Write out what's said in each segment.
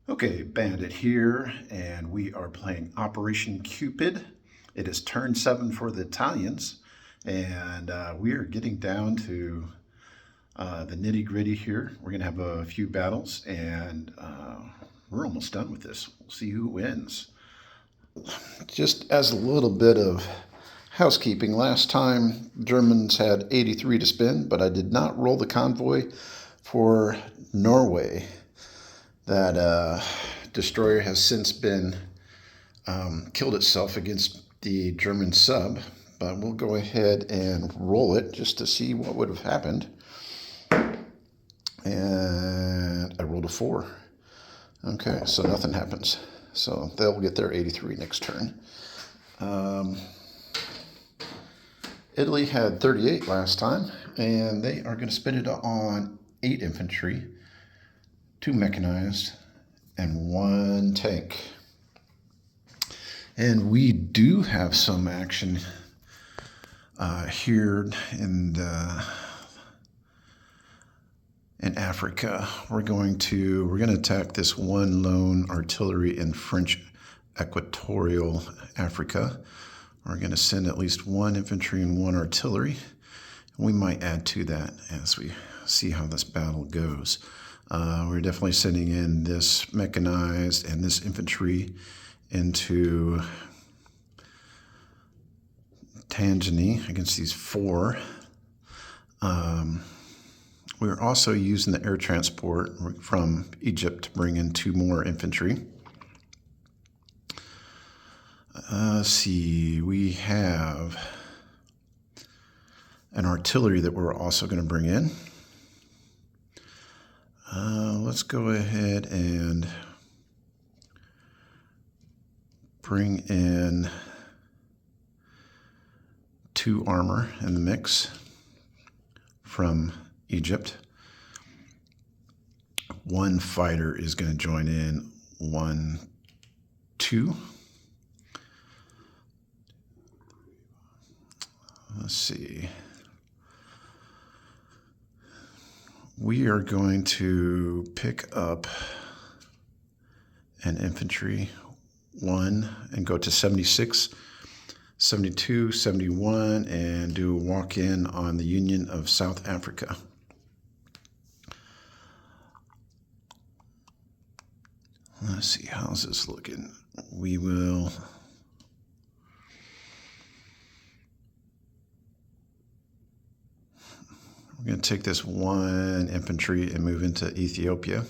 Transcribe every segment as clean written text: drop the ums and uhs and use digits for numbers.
Okay, Bandit here, and we are playing Operation Cupid. It is turn 7 for the Italians, and we are getting down to the nitty-gritty here. We're going to have a few battles, and we're almost done with this. We'll see who wins. Just as a little bit of housekeeping, last time Germans had 83 to spin, but I did not roll the convoy for Norway. That destroyer has since been killed itself against the German sub, but we'll go ahead and roll it just to see what would have happened. And I rolled a 4. Okay, so nothing happens. So they'll get their 83 next turn. Italy had 38 last time, and they are going to spend it on 8 infantry, 2 mechanized, and 1 tank. And we do have some action here in Africa. We're going to attack this one lone artillery in French Equatorial Africa. We're going to send at least 1 infantry and 1 artillery. We might add to that as we see how this battle goes. We're definitely sending in this mechanized and this infantry into Tanzania against these 4. We're also using the air transport from Egypt to bring in 2 more infantry. Let's see, we have an artillery that we're also going to bring in. Let's go ahead and bring in 2 armor in the mix from Egypt. 1 fighter is going to join in 1, 2. Let's see. We are going to pick up an infantry 1 and go to 76, 72, 71, and do a walk-in on the Union of South Africa. Let's see, how's this looking? We're going to take this 1 infantry and move into Ethiopia.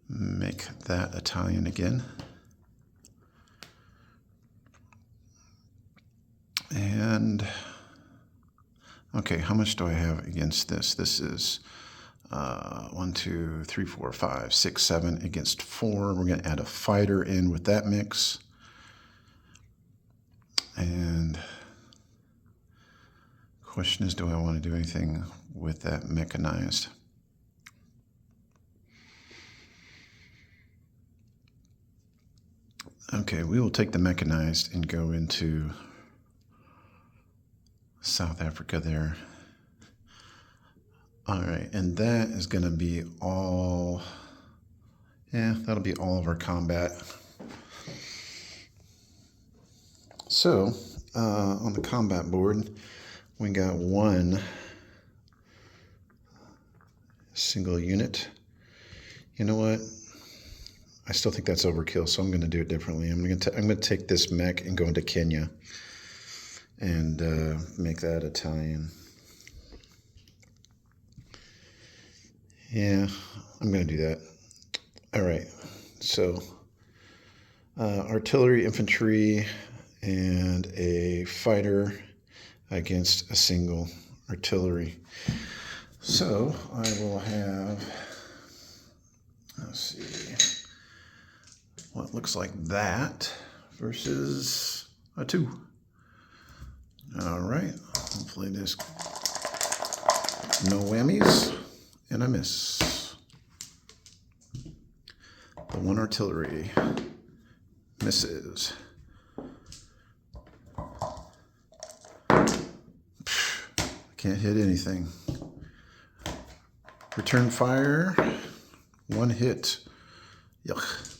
Make that Italian again. And, okay, how much do I have against this? This is 1, 2, 3, 4, 5, 6, 7 against 4. We're going to add a fighter in with that mix. And question is, do I want to do anything with that mechanized? Okay, we will take the mechanized and go into South Africa there. All right, and that is going to be all, that'll be all of our combat. So, on the combat board, we got 1 single unit. You know what? I still think that's overkill, so I'm going to do it differently. I'm going to take this mech and go into Kenya and make that Italian. Yeah, I'm going to do that. All right, so artillery, infantry, and a fighter against a single artillery. So I will have, let's see, what looks like that versus a 2. All right, hopefully this, no whammies, and I miss. The 1 artillery misses. Can't hit anything. Return fire. One hit. Yuck.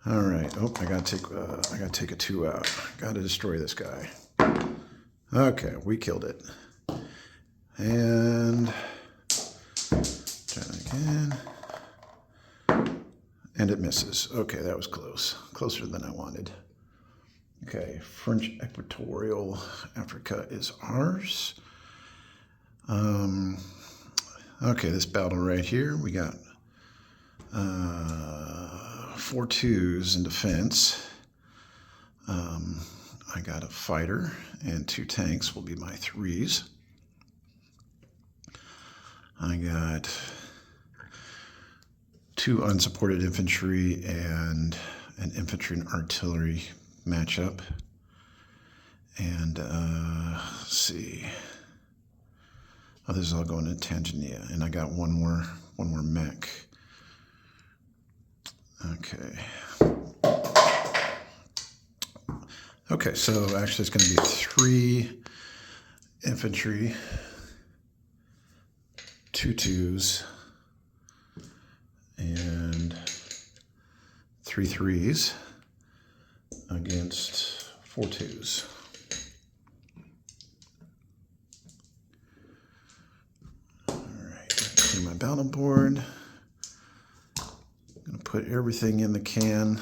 All right. Oh, I gotta take a 2 out. Gotta destroy this guy. Okay, we killed it. And try that again. And it misses. Okay, that was close. Closer than I wanted. Okay, French Equatorial Africa is ours. Okay, this battle right here, we got 4 2s in defense. I got a fighter and 2 tanks will be my 3s. I got 2 unsupported infantry and an infantry and artillery matchup. And let's see. Oh, this is all going to Tanzania, and I got one more mech. Okay. Okay, so actually it's going to be 3 infantry, 2 2s, and 3 3s against 4 2s. All right, clear my battle board. I'm going to put everything in the can.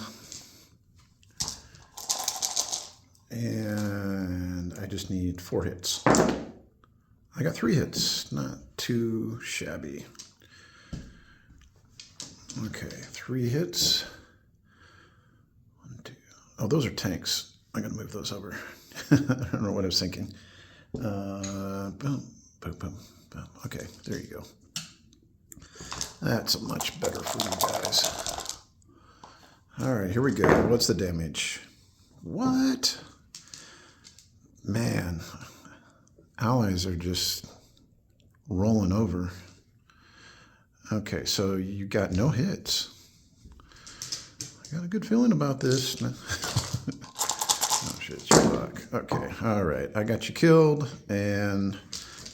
And I just need 4 hits. I got 3 hits, not too shabby. Okay, 3 hits. 1, 2. Oh, those are tanks. I gotta move those over. I don't know what I was thinking. Boom, boom, boom, boom. Okay, there you go. That's much better for you guys. All right, here we go. What's the damage? What? Man, allies are just rolling over. Okay, so you got no hits. I got a good feeling about this. Oh shit, it's your luck. Okay, all right. I got you killed, and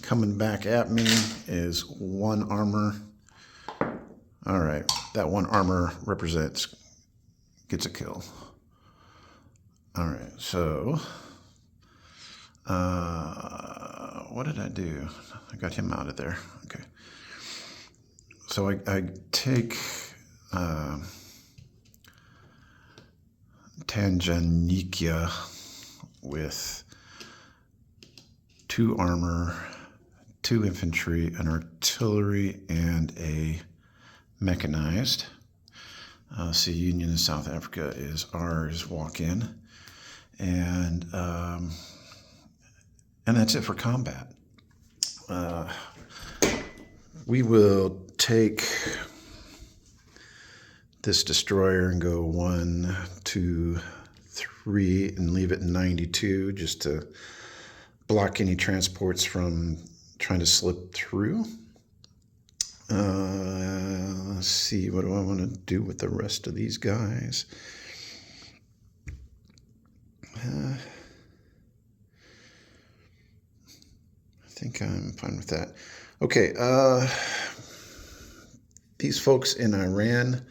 coming back at me is 1 armor. All right, that 1 armor gets a kill. All right, so what did I do? I got him out of there. Okay. So I take Tanganyika with 2 armor, 2 infantry, an artillery, and a mechanized. See, Union of South Africa is ours. Walk in. And that's it for combat. We will take this destroyer and go 1, 2, 3 and leave it in 92 just to block any transports from trying to slip through. Let's see, what do I want to do with the rest of these guys? I think I'm fine with that. Okay, these folks in Iran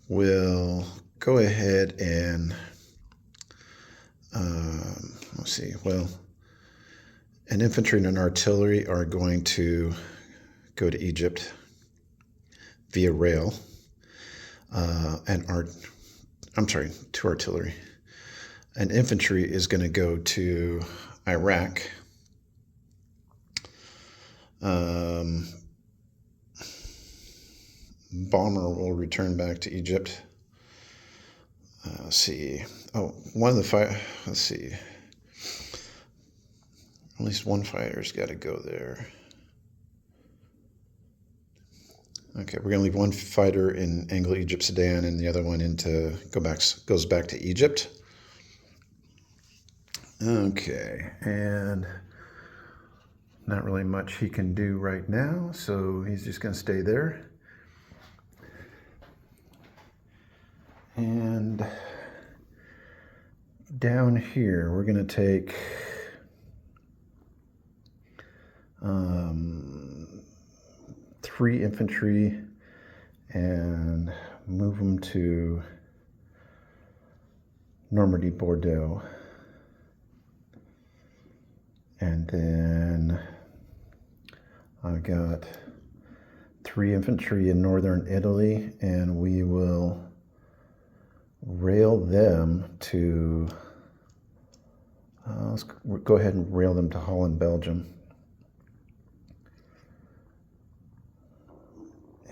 will go ahead and, let's see, well, an infantry and an artillery are going to go to Egypt via rail, to artillery. An infantry is going to go to Iraq. Bomber will return back to Egypt. Let's see. Oh, let's see. At least 1 fighter's got to go there. Okay, we're going to leave 1 fighter in Anglo-Egypt, Sudan, and the other one goes back to Egypt. Okay, and not really much he can do right now, so he's just going to stay there. And down here, we're going to take 3 infantry and move them to Normandy, Bordeaux. And then I've got 3 infantry in northern Italy, and we will rail them to, let's go ahead and rail them to Holland, Belgium.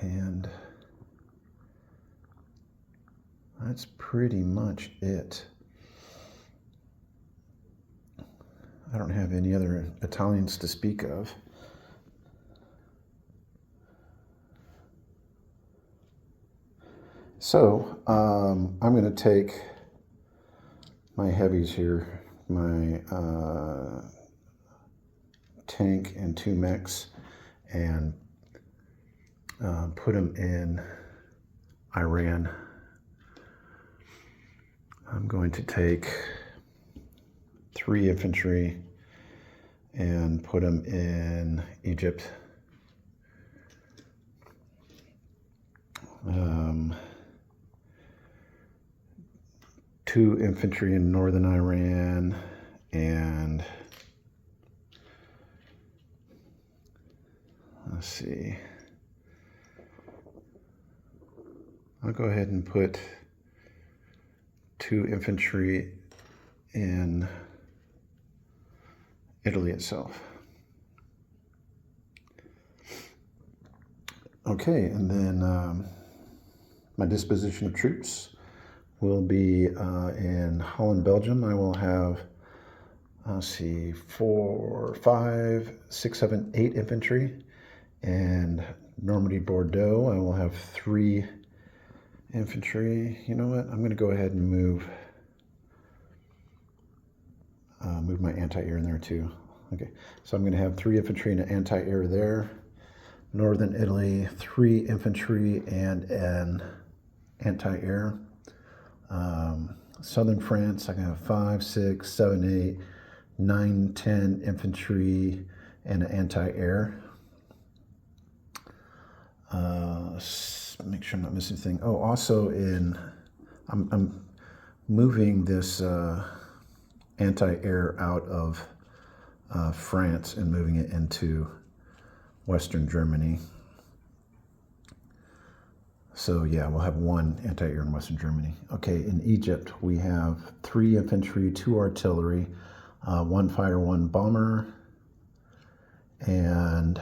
And that's pretty much it. I don't have any other Italians to speak of. So I'm going to take my heavies here, my tank and 2 mechs, and put them in Iran. I'm going to take 3 infantry and put them in Egypt. 2 infantry in northern Iran, and let's see, I'll go ahead and put 2 infantry in Italy itself. Okay, and then my disposition of troops will be in Holland, Belgium. I will have, let's see, 4, 5, 6, 7, 8 infantry. And Normandy, Bordeaux, I will have 3 infantry. You know what? I'm going to go ahead and move my anti-air in there too. Okay, so I'm going to have 3 infantry and an anti-air there. Northern Italy, 3 infantry and an anti-air. Southern France, I can have 5, 6, 7, 8, 9, 10 infantry and an anti-air. Make sure I'm not missing anything. Oh, also I'm moving this anti-air out of France and moving it into Western Germany. So yeah, we'll have 1 anti-air in Western Germany. Okay, in Egypt, we have 3 infantry, 2 artillery, 1 fighter, 1 bomber, and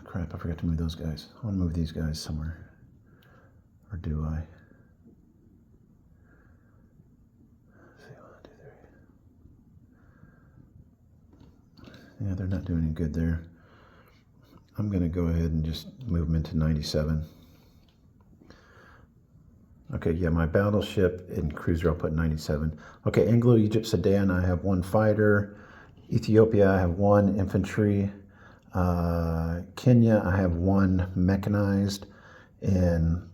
crap, I forgot to move those guys. I want to move these guys somewhere. Or do I? Let's see, 1, 2, 3. Yeah, they're not doing any good there. I'm going to go ahead and just move them into 97. Okay, yeah, my battleship and cruiser I'll put 97. Okay, Anglo-Egypt, Sudan, I have 1 fighter. Ethiopia, I have 1 infantry. Kenya, I have 1 mechanized. In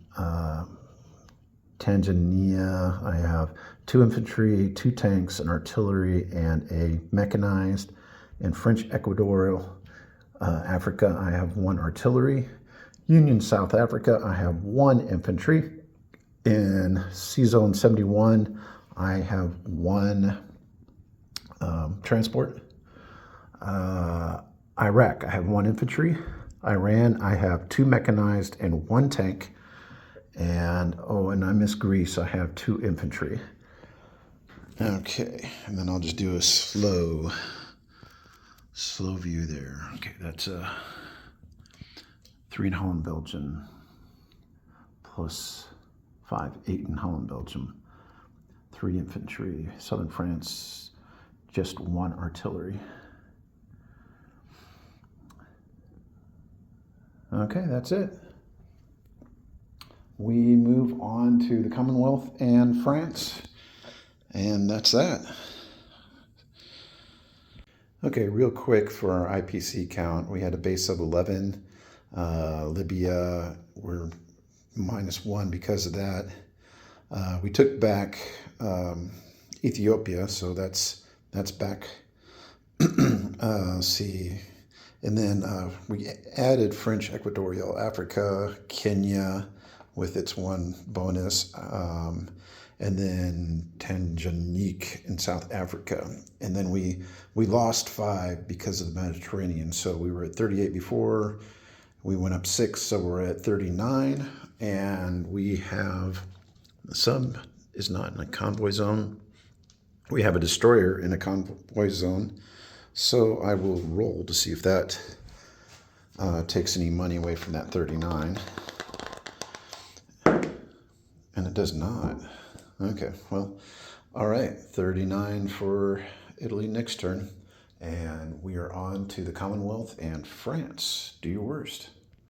Tanzania, I have 2 infantry, 2 tanks, an artillery, and a mechanized. In French Equatorial Africa, I have 1 artillery. Union South Africa, I have 1 infantry. In C-Zone 71, I have 1 transport. Iraq, I have 1 infantry. Iran, I have 2 mechanized and 1 tank. And, oh, and I missed Greece, I have 2 infantry. Okay, and then I'll just do a slow view there. Okay, that's 3 in Holland, Belgium, plus 5, 8 in Holland, Belgium, 3 infantry, Southern France, just 1 artillery. Okay, that's it. We move on to the Commonwealth and France, and that's that. Okay, real quick for our IPC count, we had a base of 11. Libya, we're -1 because of that. We took back Ethiopia, so that's back. Let's see, And then we added French Equatorial Africa, Kenya with its one bonus, and then Tanganyika in South Africa. And then we lost 5 because of the Mediterranean. So we were at 38 before. We went up 6, so we're at 39. And we have, the sub is not in a convoy zone. We have a destroyer in a convoy zone. So I will roll to see if that takes any money away from that 39. And it does not. Okay, well, all right, 39 for Italy next turn. And we are on to the Commonwealth and France. Do your worst.